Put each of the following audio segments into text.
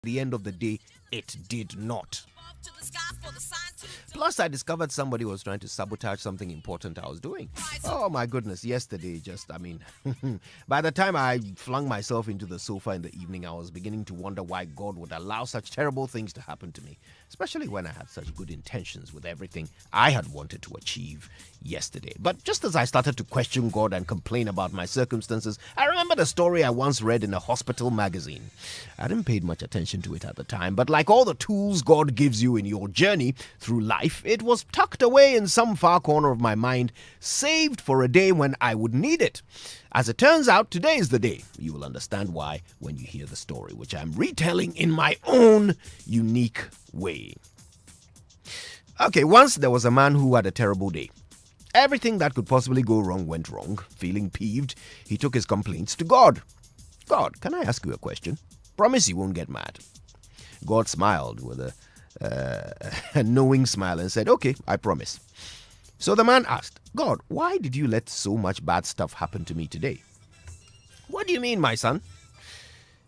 the end of the day, it did not. Plus, I discovered somebody was trying to sabotage something important I was doing. Oh my goodness, yesterday by the time I flung myself into the sofa in the evening, I was beginning to wonder why God would allow such terrible things to happen to me, especially when I had such good intentions with everything I had wanted to achieve yesterday. But just as I started to question God and complain about my circumstances, I remembered a story I once read in a hospital magazine. I didn't pay much attention to it at the time, but like all the tools God gives you in your journey through life, it was tucked away in some far corner of my mind, saved for a day when I would need it. As it turns out, today is the day. You will understand why when you hear the story, which I'm retelling in my own unique way. Okay, once there was a man who had a terrible day. Everything that could possibly go wrong went wrong. Feeling peeved, he took his complaints to God. God, can I ask you a question? Promise you won't get mad. God smiled with a knowing smile and said, okay, I promise. So the man asked, God, why did you let so much bad stuff happen to me today? What do you mean, my son?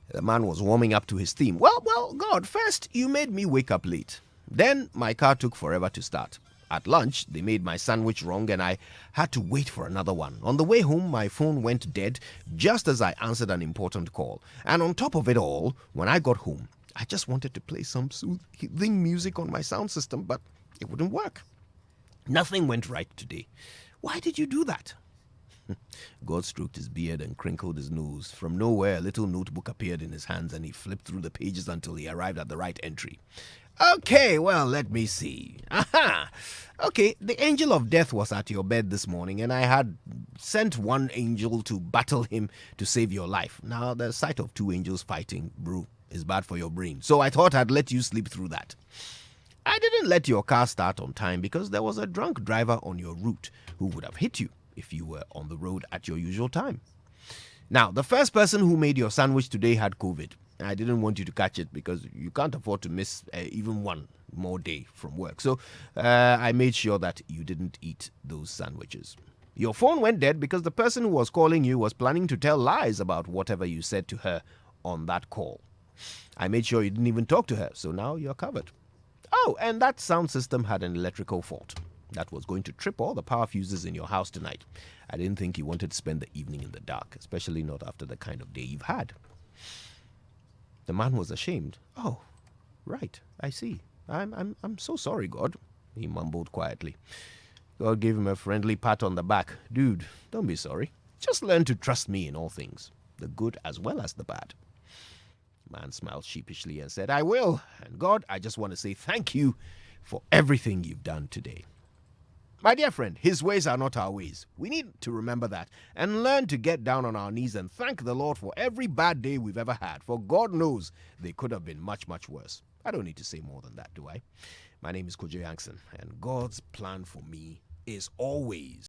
The man was warming up to his theme. Well, God, first you made me wake up late. Then my car took forever to start. At lunch, they made my sandwich wrong and I had to wait for another one. On the way home, my phone went dead just as I answered an important call. And on top of it all, when I got home, I just wanted to play some soothing music on my sound system, but it wouldn't work. Nothing went right today. Why did you do that? God stroked his beard and crinkled his nose. From nowhere, a little notebook appeared in his hands and he flipped through the pages until he arrived at the right entry. Okay, well, let me see. Aha! Okay, the angel of death was at your bed this morning and I had sent one angel to battle him to save your life. Now, the sight of two angels fighting, bro, is bad for your brain. So I thought I'd let you sleep through that. I didn't let your car start on time because there was a drunk driver on your route who would have hit you if you were on the road at your usual time. Now, the first person who made your sandwich today had COVID. I didn't want you to catch it because you can't afford to miss even one more day from work. So I made sure that you didn't eat those sandwiches. Your phone went dead because the person who was calling you was planning to tell lies about whatever you said to her on that call. I made sure you didn't even talk to her, so now you're covered. Oh, and that sound system had an electrical fault that was going to trip all the power fuses in your house tonight. I didn't think you wanted to spend the evening in the dark, especially not after the kind of day you've had. The man was ashamed. Oh, right, I see. I'm so sorry, God, he mumbled quietly. God gave him a friendly pat on the back. Dude, don't be sorry. Just learn to trust me in all things, the good as well as the bad. The man smiled sheepishly and said, I will. And God, I just want to say thank you for everything you've done today. My dear friend, his ways are not our ways. We need to remember that and learn to get down on our knees and thank the Lord for every bad day we've ever had. For God knows they could have been much, much worse. I don't need to say more than that, do I? My name is Kojo Yankson, and God's plan for me is always